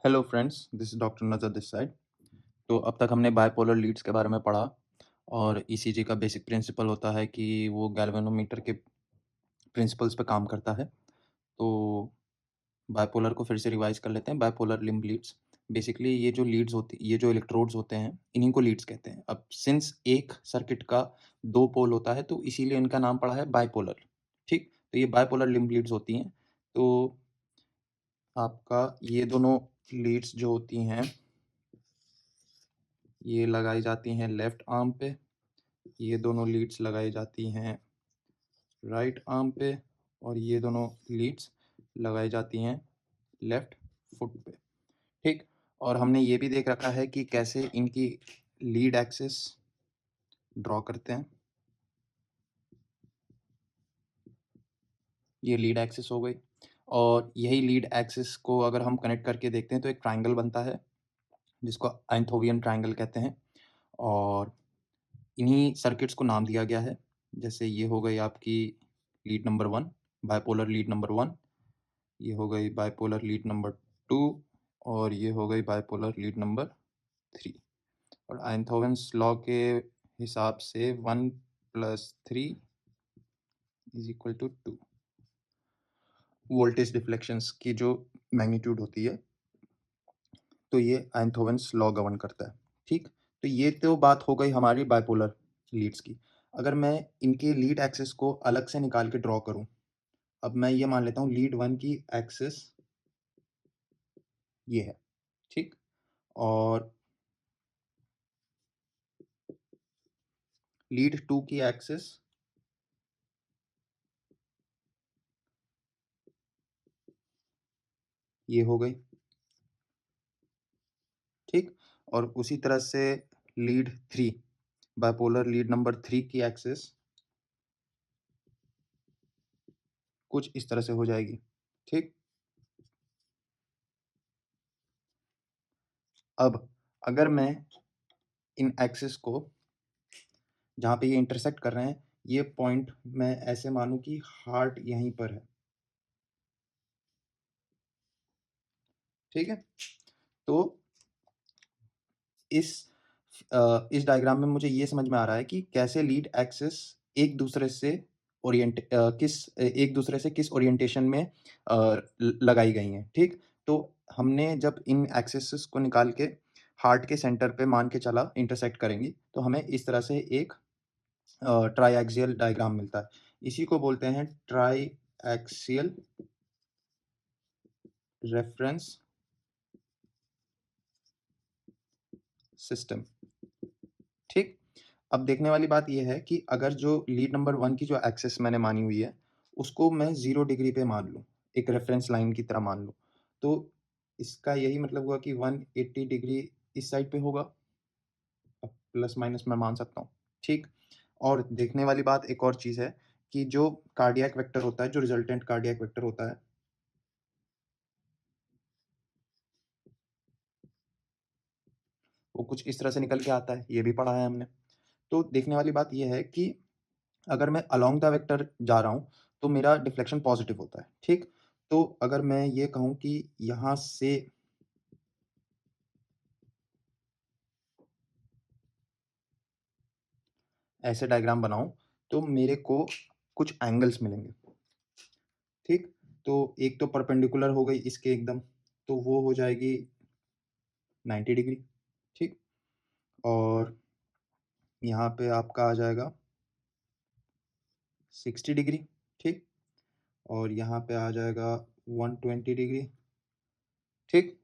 Hello friends, this is doctor नज़र this side. तो अब तक हमने बाइपोलर लीड्स के बारे में पढ़ा और ईसीजी का बेसिक प्रिंसिपल होता है कि वो गैल्वेनोमीटर के प्रिंसिपल्स पे काम करता है। तो बाइपोलर को फिर से रिवाइज़ कर लेते हैं। बाइपोलर लिम्ब लीड्स बेसिकली ये जो इलेक्ट्रोड्स होते हैं, इन्हीं को लीड्स कहते हैं। अब सिंस एक सर्किट का 2 पोल होता है तो इसीलिए इनका नाम पड़ा है बाइपोलर, ठीक? तो ये बाइपोलर लिम्ब लीड्स होती हैं। तो आपका ये दोनों लीड्स जो होती हैं, ये लगाई जाती हैं लेफ्ट आर्म पे, ये दोनों लीड्स लगाई जाती हैं राइट आर्म पे और ये दोनों लीड्स लगाई जाती हैं लेफ्ट फुट पे, ठीक। और हमने ये भी देख रखा है कि कैसे इनकी लीड एक्सिस ड्रॉ करते हैं। ये लीड एक्सिस हो गई और यही लीड एक्सिस को अगर हम कनेक्ट करके देखते हैं तो एक ट्राइंगल बनता है जिसको आइंथोवियन ट्राइंगल कहते हैं। और इन्हीं सर्किट्स को नाम दिया गया है। जैसे ये हो गई आपकी lead number 1, bipolar lead number 1, ये हो गई बाइपोलर लीड नंबर 2 और ये हो गई बाइपोलर लीड नंबर 3। और आइंथोवेन्स लॉ के हिसाब से 1 + 3 is equal to 2। Voltage deflections की जो मैग्नीट्यूड होती है, तो ये आइंथोवेन्स लॉ गवर्न करता है, ठीक। तो ये तो बात हो गई हमारी बाइपोलर लीड्स की। अगर मैं इनके लीड एक्सिस को अलग से निकाल के ड्रॉ करूं, अब मैं ये मान लेता हूं लीड 1 की एक्सिस ये है, ठीक। और लीड 2 की एक्सिस ये हो गई, ठीक। और उसी तरह से लीड 3, बाइपोलर लीड नंबर 3 की एक्सिस कुछ इस तरह से हो जाएगी, ठीक। अब अगर मैं इन एक्सिस को जहाँ पे ये इंटरसेक्ट कर रहे हैं, ये पॉइंट मैं ऐसे मानूँ कि हार्ट यहीं पर है, ठीक है। तो इस इस डायग्राम में मुझे ये समझ में आ रहा है कि कैसे लीड एक्सिस एक दूसरे से एक दूसरे से किस ओरिएंटेशन में लगाई गई हैं, ठीक। तो हमने जब इन एक्सिस को निकाल के हार्ट के सेंटर पे मान के चला इंटरसेक्ट करेंगी तो हमें इस तरह से एक ट्राइएक्सियल डायग्राम मिलता है। इसी को बोलते हैं ट्राइएक्सियल रेफरेंस सिस्टम, ठीक। अब देखने वाली बात ये है कि अगर जो लीड नंबर 1 की जो एक्सिस मैंने मानी हुई है, उसको मैं 0 डिग्री पे मान लूँ, एक रेफरेंस लाइन की तरह मान लूँ, तो इसका यही मतलब हुआ कि 180 डिग्री इस साइड पे होगा। अब प्लस माइनस मैं मान सकता हूँ, ठीक। और देखने वाली बात एक और चीज़ है कि जो कार्डियक वेक्टर होता है, जो रिजल्टेंट कार्डियक वेक्टर होता है, वो कुछ इस तरह से निकल के आता है, ये भी पढ़ा है हमने। तो देखने वाली बात ये है कि अगर मैं अलोंग द वेक्टर जा रहा हूँ, तो मेरा डिफ्लेक्शन पॉज़िटिव होता है, ठीक? तो अगर मैं ये कहूँ कि यहाँ से ऐसे डायग्राम बनाऊँ, तो मेरे को कुछ एंगल्स मिलेंगे, ठीक? तो एक तो परपेंडिकुलर हो गई इसके एकदम, तो वो हो जाएगी 90 डिग्री, ठीक? और यहाँ पे आपका आ जाएगा 60 डिग्री, ठीक? और यहाँ पे आ जाएगा 120 डिग्री, ठीक?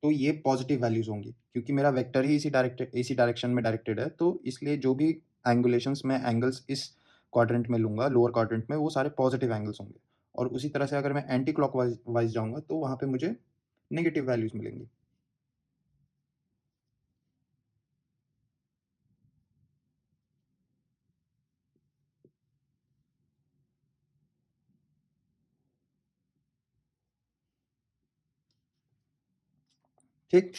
तो ये पॉजिटिव वैल्यूज़ होंगी क्योंकि मेरा वेक्टर ही इसी डायरेक्शन में डायरेक्टेड है, तो इसलिए जो भी एंगुलेशंस मैं एंगल्स इस क्वाड्रेंट में लूँगा, लोअर क्वाड्रेंट में, वो सारे पॉजिटिव एंगल्स होंगे। और उसी तरह से अगर मैं एंटी क्लॉकवाइज़ वाइज़ जाऊँगा तो वहाँ पे मुझे नेगेटिव वैल्यूज़ मिलेंगी। ठीक?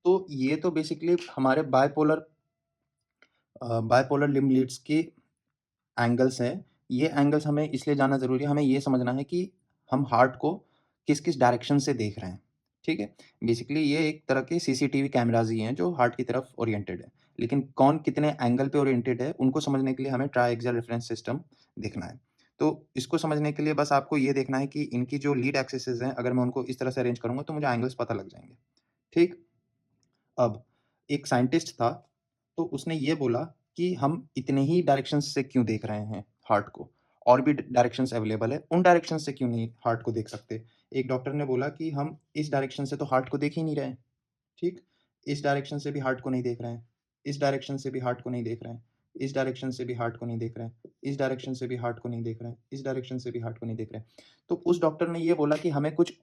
तो ये तो बेसिकली हमारे बाइपोलर लिम्ब लीड्स की एंगल्स हैं, ये एंगल्स हमें इसलिए जानना ज़रूरी है, हमें ये समझना है कि हम हार्ट को किस-किस डायरेक्शन से देख रहे हैं, ठीक है? बेसिकली ये एक तरह के सीसीटीवी कैमराज़ ही हैं जो हार्ट की तरफ ओरिएंटेड है। लेकिन कौन कितने एंगल पे ओरिएंटेड है, उनको समझने के लिए हमें ट्राइएक्सियल रेफरेंस सिस्टम देखना है। तो इसको समझने के लिए बस आपको ये देखना है कि इनकी जो लीड एक्सिसेज़ हैं, अगर मैं उनको इस तरह से अरेंज करूँगा तो मुझे एंगल्स पता लग जाएँगे, ठीक? अब एक साइंटिस्ट था, तो उसने ये बोला कि हम इतने ही डायरेक्शंस से क्यों देख रहे हैं हार्ट को? और भी ड डायरेक्शंस अवेलेबल है, उन डायरेक्शन से क्यों नहीं हार्ट को देख सकते? एक डॉक्टर ने बोला कि हम इस डायरेक्शन से तो हार्ट को देख ही नहीं रहे हैं, ठीक? इस डायरेक्शन से भी हार्ट को नहीं देख रहे हैं, इस डायरेक्शन से भी हार्ट को नहीं देख रहे हैं, इस डायरेक्शन से भी हार्ट को नहीं देख रहे हैं, इस डायरेक्शन से भी हार्ट को नहीं देख रहे हैं, इस डायरेक्शन से भी हार्ट को नहीं देख रहे हैं। तो उस डॉक्टर ने ये बोला कि हमें कुछ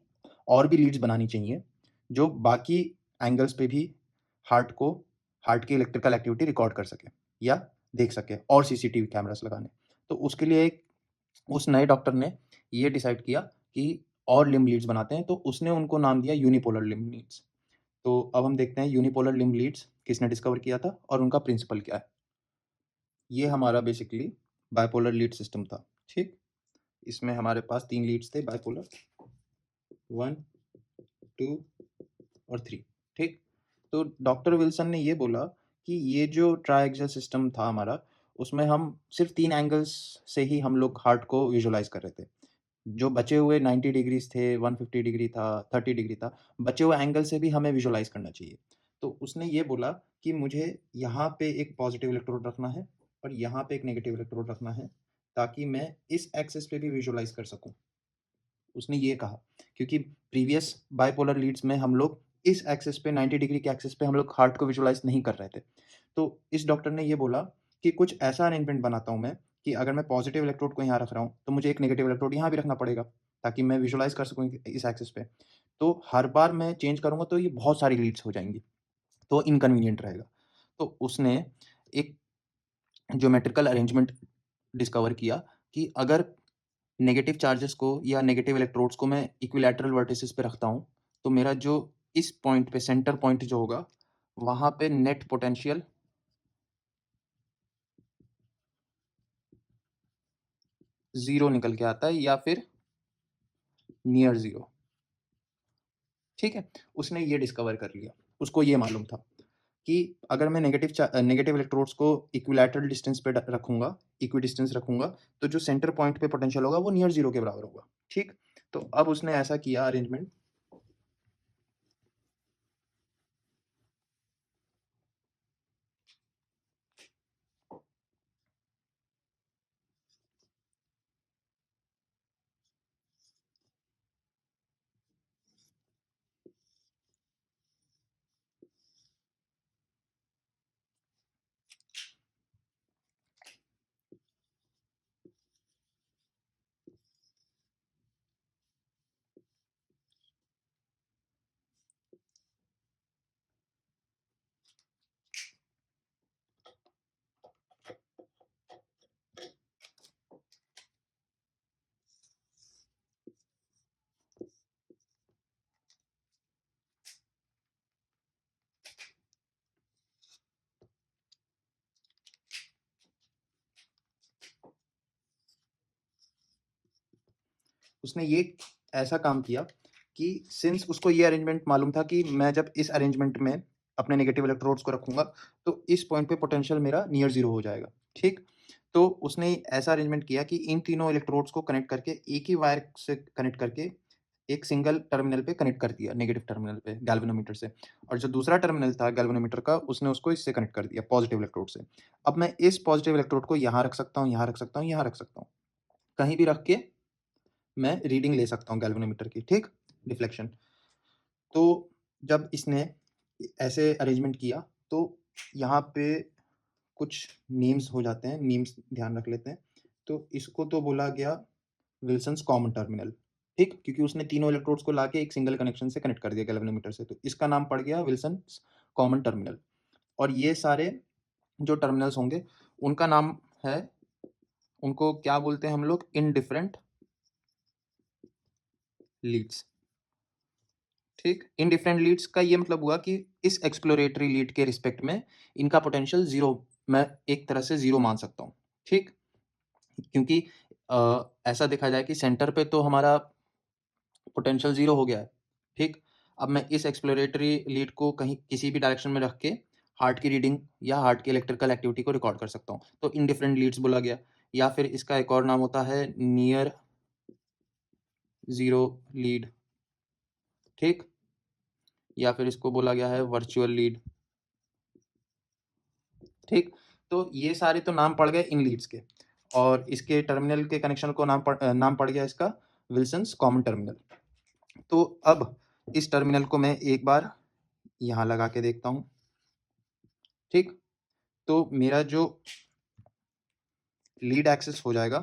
और भी लीड्स बनानी चाहिए, जो बाकी एंगल्स पे भी हार्ट को हार्ट की इलेक्ट्रिकल एक्टिविटी रिकॉर्ड कर सके या देख सके और सीसीटीवी कैमरास लगाने। तो उसके लिए एक उस नए डॉक्टर ने ये डिसाइड किया कि और लिम्ब लीड्स बनाते हैं, तो उसने उनको नाम दिया यूनिपोलर लिम्ब लीड्स। तो अब हम देखते हैं यूनिपोलर लिम्ब लीड्स किसने डिस्कवर किया था और उनका प्रिंसिपल क्या है। ये हमारा बेसिकली बाइपोलर लीड सिस्टम था, ठीक? इसमें हमारे पास 3 लीड्स थे बाइपोलर 1, 2 और 3, ठीक? तो डॉक्टर विल्सन ने ये बोला कि ये जो ट्राइएक्सियल सिस्टम था हमारा, उसमें हम सिर्फ़ 3 एंगल्स से ही हम लोग हार्ट को विज़ुअलाइज़ कर रहे थे। जो बचे हुए 90 डिग्रीज़ थे, 150 डिग्री था, 30 डिग्री था, बचे हुए एंगल से भी हमें विज़ुअलाइज़ करना चाहिए। तो उसने ये बोला कि मुझे यहाँ पे एक पॉज़िटिव इलेक्ट्रोड रखना है और यहाँ पे एक नेगेटिव इलेक्ट्रोड रखना है, ताकि मैं इस एक्सिस पे भी विज़ुअलाइज़ कर सकूँ। उसने ये कहा, क्योंकि प्रीवियस बाइपोलर लीड्स में हम लोग इस एक्सिस पे 90 डिग्री के एक्सिस पे हम लोग हार्ट को विजुअलाइज़ नहीं कर रहे थे। तो इस डॉक्टर ने ये बोला कि कुछ ऐसा अरेंजमेंट बनाता हूँ मैं कि अगर मैं पॉज़िटिव इलेक्ट्रोड को यहाँ रख रहा हूँ, तो मुझे एक नेगेटिव इलेक्ट्रोड यहाँ भी रखना पड़ेगा, ताकि मैं विजुअलाइज़ कर सकूँ इस एक्सिस पे। तो हर बार मैं चेंज करूँगा तो ये बहुत सारी लीड्स हो जाएँगी, तो इनकन्वीनिएंट रहेगा। तो उसने एक ज्योमेट्रिकल अरेंजमेंट डिस्कवर किया कि अगर नेगेटिव चार्जेस को या नेगेटिव इलेक्ट्रोड्स को मैं इक्विलैटरल वर्टिसेस पे रखता हूँ, तो मेरा जो इस पॉइंट पे सेंटर पॉइंट जो होगा, वहाँ पे नेट पोटेंशियल 0 निकल के आता है या फिर नियर 0, ठीक है? उसने ये डिस्कवर कर लिया। उसको ये मालूम था कि अगर मैं नेगेटिव इलेक्ट्रोड्स को इक्विलैटरल डिस्टेंस पे ड रखूँगा, इक्वी डिस्टेंस रखूँगा, तो जो सेंटर पॉइंट पे पोटेंशियल होगा, वो नियर 0 के बराबर होगा, ठीक? तो अब उसने ऐसा किया अरेंजमेंट। उसने ये ऐसा काम किया कि सिंस उसको ये अरेंजमेंट मालूम था कि मैं जब इस अरेंजमेंट में अपने नेगेटिव इलेक्ट्रोड्स को रखूँगा, तो इस पॉइंट पे पोटेंशियल मेरा नियर 0 हो जाएगा, ठीक? तो उसने ऐसा अरेंजमेंट किया कि इन तीनों इलेक्ट्रोड्स को कनेक्ट करके एक ही वायर से कनेक्ट करके एक सिंगल टर्मिनल पे कनेक्ट कर दिया, नेगेटिव टर्मिनल पे गैल्वेनोमीटर से, और जो दूसरा टर्मिनल था गैल्वेनोमीटर का, उसने उसको इससे कनेक्ट कर दिया पॉजिटिव इलेक्ट्रोड से। अब मैं इस पॉजिटिव इलेक्ट्रोड को यहाँ रख सकता हूँ, यहाँ रख सकता हूँ, यहाँ रख सकता हूँ। कहीं भी रख के मैं रीडिंग ले सकता हूँ गैल्वेनोमीटर की, ठीक? डिफ्लेक्शन। तो जब इसने ऐसे अरेंजमेंट किया, तो यहाँ पे कुछ मीम्स हो जाते हैं, मीम्स ध्यान रख लेते हैं। तो इसको तो बोला गया विल्सन्स कॉमन टर्मिनल, ठीक? क्योंकि उसने तीनों इलेक्ट्रोड्स को लाके एक सिंगल कनेक्शन से कनेक्ट कर दिया गैल्वेनोमीटर से, तो इसका नाम पड़ गया विल्सन्स कॉमन टर्मिनल। और ये सारे जो टर्मिनल्स होंगे, उनका नाम है, उनको क्या बोलते हैं हम लोग? Indifferent leads. ठीक? इनडिफरेंट लीड्स का ये मतलब हुआ कि इस एक्सप्लोरेटरी लीड के रिस्पेक्ट में इनका पोटेंशियल 0, मैं एक तरह से 0 मान सकता हूँ। ठीक? क्योंकि ऐसा देखा जाए कि सेंटर पे तो हमारा पोटेंशियल 0 हो गया है, ठीक? अब मैं इस एक्सप्लोरेटरी लीड को कहीं किसी भी डायरेक्शन में रख के हार्ट की रीडिंग या हार्ट की इलेक्ट्रिकल एक्टिविटी को रिकॉर्ड कर सकता हूँ। तो इंडिफरेंट लीड्स बोला गया, या फिर इसका एक और नाम होता है नियर ज़ीरो लीड, ठीक? या फिर इसको बोला गया है वर्चुअल लीड, ठीक? तो ये सारे तो नाम पड़ गए इन लीड्स के, और इसके टर्मिनल के कनेक्शन को नाम पड़ गया इसका विल्सन्स कॉमन टर्मिनल। तो अब इस टर्मिनल को मैं एक बार यहाँ लगा के देखता हूँ, ठीक? तो मेरा जो लीड एक्सेस हो जाएगा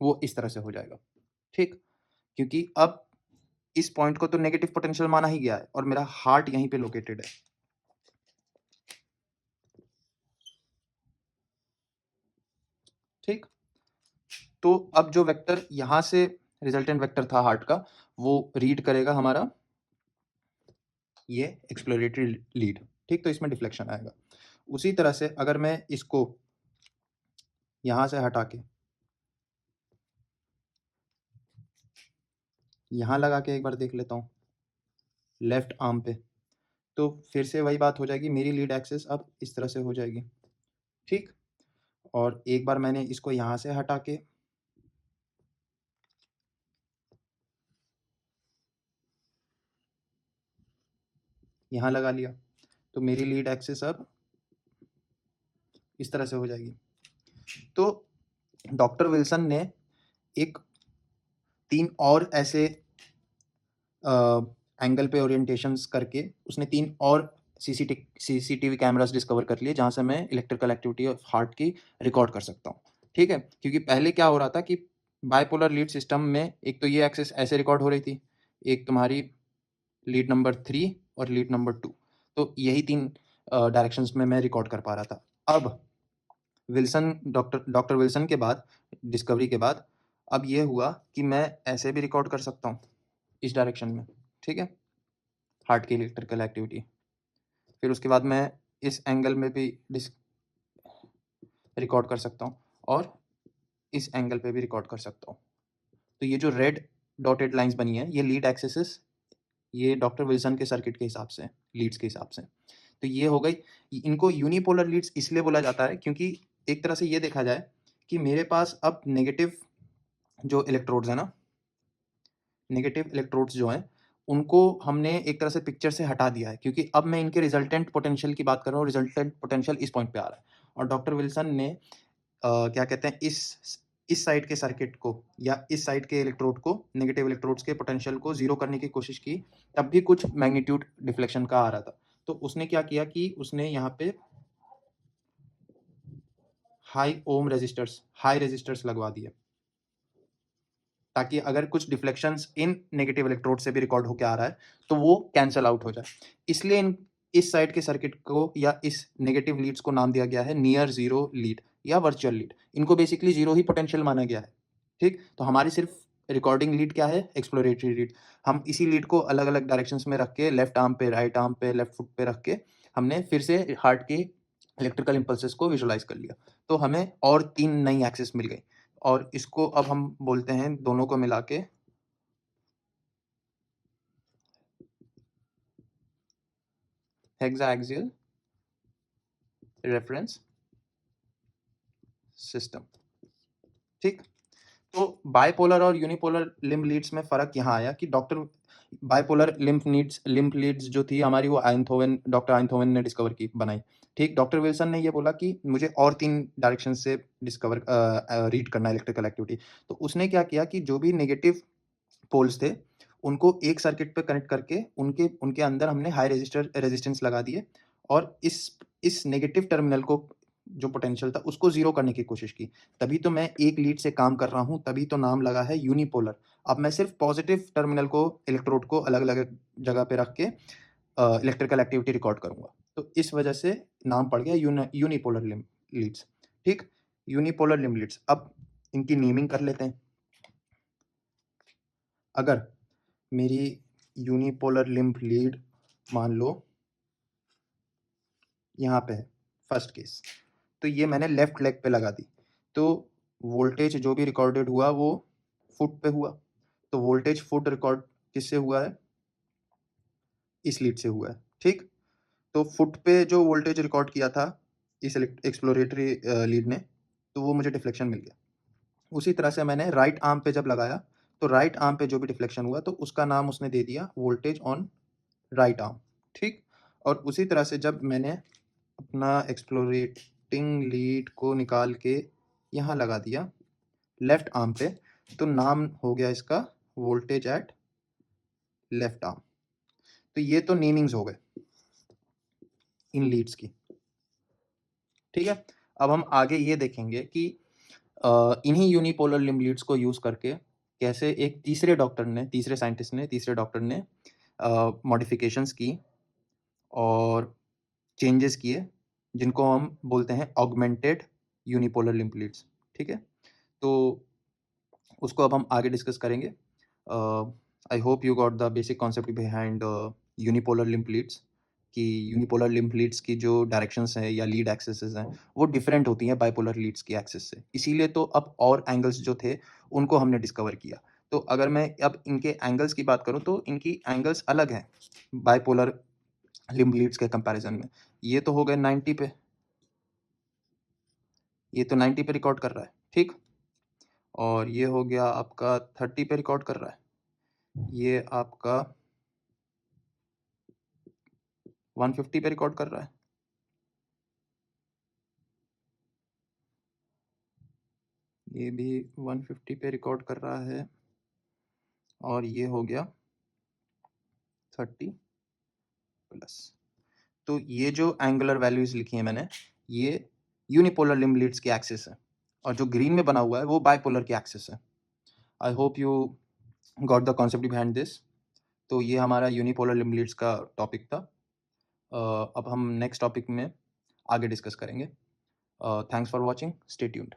वो इस तरह से हो जाएगा, ठीक? क्योंकि अब इस पॉइंट को तो नेगेटिव पोटेंशियल माना ही गया है और मेरा हार्ट यहीं पे लोकेटेड है, ठीक? तो अब जो वेक्टर यहाँ से रिजल्टेंट वेक्टर था हार्ट का, वो रीड करेगा हमारा ये एक्सप्लोरेटरी लीड, ठीक? तो इसमें डिफ्लेक्शन आएगा। उसी तरह से अगर मैं इसको यहाँ से हटा के यहाँ लगा के एक बार देख लेता हूँ लेफ्ट आर्म पे, तो फिर से वही बात हो जाएगी, मेरी लीड एक्सेस अब इस तरह से हो जाएगी, ठीक? और एक बार मैंने इसको यहाँ से हटा के यहाँ लगा लिया, तो मेरी लीड एक्सेस अब इस तरह से हो जाएगी। तो डॉक्टर विल्सन ने एक 3 और ऐसे एंगल पे ओरिएंटेशंस करके उसने 3 और सीसीटीवी कैमरास डिस्कवर कर लिए जहाँ से मैं इलेक्ट्रिकल एक्टिविटी ऑफ हार्ट की रिकॉर्ड कर सकता हूँ, ठीक है? क्योंकि पहले क्या हो रहा था कि बाइपोलर लीड सिस्टम में एक तो ये एक्सिस ऐसे रिकॉर्ड हो रही थी, एक तुम्हारी लीड नंबर 3 और लीड नंबर 2, तो यही 3 डायरेक्शंस में मैं रिकॉर्ड कर पा रहा था। अब डॉक्टर विल्सन के बाद, डिस्कवरी के बाद, अब ये हुआ कि मैं ऐसे भी रिकॉर्ड कर सकता हूँ इस डायरेक्शन में, ठीक है? हार्ट की इलेक्ट्रिकल एक्टिविटी। फिर उसके बाद मैं इस एंगल में भी रिकॉर्ड कर सकता हूँ और इस एंगल पे भी रिकॉर्ड कर सकता हूँ। तो ये जो रेड डॉटेड लाइंस बनी है, ये लीड एक्सेस, ये डॉक्टर विल्सन के सर्किट के हिसाब से, लीड्स के हिसाब से। तो ये हो गई, इनको यूनिपोलर लीड्स इसलिए बोला जाता है क्योंकि एक तरह से ये देखा जाए कि मेरे पास अब नेगेटिव जो इलेक्ट्रोड्स हैं ना, नेगेटिव इलेक्ट्रोड्स जो हैं, उनको हमने एक तरह से पिक्चर से हटा दिया है, क्योंकि अब मैं इनके रिजल्टेंट पोटेंशियल की बात कर रहा हूँ, रिजल्टेंट पोटेंशियल इस पॉइंट पे आ रहा है। और डॉक्टर विल्सन ने क्या कहते हैं, इस साइड के सर्किट को या इस साइड के इलेक्ट्रोड को, नेगेटिव इलेक्ट्रोड्स के पोटेंशियल को ज़ीरो करने की कोशिश की, तब भी कुछ मैग्नीट्यूड डिफ्लेक्शन का आ रहा था। तो उसने क्या किया कि उसने यहाँ पे हाई रेजिस्टर्स लगवा दिए, ताकि अगर कुछ डिफ्लेक्शंस इन नेगेटिव इलेक्ट्रोड से भी रिकॉर्ड होके आ रहा है, तो वो कैंसल आउट हो जाए। इसलिए इस साइड के सर्किट को या इस नेगेटिव लीड्स को नाम दिया गया है नियर ज़ीरो लीड या वर्चुअल लीड। इनको बेसिकली ज़ीरो ही पोटेंशियल माना गया है, ठीक? तो हमारी सिर्फ रिकॉर्डिंग लीड क्या है? Exploratory lead. हम इसी लीड को अलग-अलग डायरेक्शंस में रख के, लेफ्ट आर्म पे, राइट आर्म पे, लेफ्ट फुट पे रख के, हमने फिर से हार्ट के इलेक्ट्रिकल इम्पल्सेस को विजुअलाइज़ कर लिया। तो हमें और 3 नई एक्सिस मिल गई। और इसको अब हम बोलते हैं, दोनों को मिला के हेक्साएक्सियल रेफरेंस सिस्टम, ठीक? तो बाइपोलर और यूनिपोलर लिम्ब लीड्स में फ़र्क यहाँ आया कि बाइपोलर लिम्फ लीड्स जो थी हमारी, वो डॉक्टर आइंथोवन ने डिस्कवर की, बनाई, ठीक? डॉक्टर विल्सन ने ये बोला कि मुझे और 3 डायरेक्शन से रीड करना है इलेक्ट्रिकल एक्टिविटी। तो उसने क्या किया कि जो भी नेगेटिव पोल्स थे, उनको एक सर्किट पे कनेक्ट करके उनके उनके अंदर हमने हाई रेजिस्टेंस लगा दिए, और इस नेगेटिव टर्मिनल को, जो पोटेंशियल था, उसको ज़ीरो करने की कोशिश की। तभी तो मैं एक लीड से काम कर रहा हूँ, तभी तो नाम लगा है यूनिपोलर। अब मैं सिर्फ पॉजिटिव टर्मिनल को, इलेक्ट्रोड को अलग-अलग जगह पे रख के इलेक्ट्रिकल एक्टिविटी रिकॉर्ड करूँगा। तो इस वजह से नाम पड़ गया यूनिपोलर लिम्ब लीड्स, ठीक? Unipolar limb leads. अब इनकी नेमिंग कर लेते हैं। अगर मेरी यूनिपोलर लिम्फ लीड मान लो यहाँ पे है, फर्स्ट केस। तो ये मैंने लेफ्ट लेग पे लगा दी। तो वोल्टेज जो भी रिकॉर्डेड हुआ वो फुट पे हुआ। तो वोल्टेज फुट रिकॉर्ड किससे हुआ है? इस लीड से हुआ है, ठीक? तो फुट पे जो वोल्टेज रिकॉर्ड किया था इस एक्सप्लोरेटरी लीड ने, तो वो मुझे डिफ्लेक्शन मिल गया। उसी तरह से मैंने राइट आर्म पे जब लगाया, तो राइट आर्म पे जो भी डिफ्लेक्शन हुआ, तो उसका नाम उसने दे दिया वोल्टेज ऑन राइट आर्म, ठीक? और उसी तरह से जब मैंने अपना एक्सप्लोरेटिंग लीड को निकाल के यहाँ लगा दिया लेफ्ट आर्म पे, तो नाम हो गया इसका वोल्टेज एट लेफ्ट आर्म। तो ये तो नेमिंग्स हो गए इन लीड्स की, ठीक है? अब हम आगे ये देखेंगे कि इन्हीं यूनिपोलर लिम्ब लीड्स को यूज़ करके कैसे एक तीसरे साइंटिस्ट ने, तीसरे डॉक्टर ने मॉडिफिकेशंस की और चेंजेस किए, जिनको हम बोलते हैं ऑगमेंटेड यूनिपोलर लिम्ब लीड्स, ठीक है? तो उसको अब हम आगे डिस्कस करेंगे। I hope you got the basic concept behind unipolar limb leads, कि यूनिपोलर लिम्ब लीड्स की जो डायरेक्शंस हैं या लीड एक्सेसेस हैं, वो डिफरेंट होती हैं बाइपोलर लीड्स की एक्सेस से। इसीलिए तो अब और एंगल्स जो थे, उनको हमने डिस्कवर किया। तो अगर मैं अब इनके एंगल्स की बात करूँ, तो इनकी एंगल्स अलग हैं बाइपोलर लिम्ब लीड्स के कंपैरिजन में। ये तो हो गए 90 पे, ये तो 90 पे रिकॉर्ड कर रहा है, ठीक? और ये हो गया आपका 30 पे रिकॉर्ड कर रहा है। ये आपका 150 पे रिकॉर्ड कर रहा है। ये भी 150 पे रिकॉर्ड कर रहा है। और ये हो गया 30 प्लस। तो ये जो एंगुलर वैल्यूज लिखी है मैंने, ये यूनिपोलर लिम्ब लीड्स की एक्सिस है, और जो ग्रीन में बना हुआ है वो बाइपोलर की एक्सिस है। आई hope you got the concept behind this. तो ये हमारा यूनिपोलर लिम्ब लीड्स का टॉपिक था। अब हम नेक्स्ट टॉपिक में आगे डिस्कस करेंगे। Thanks for watching, stay tuned.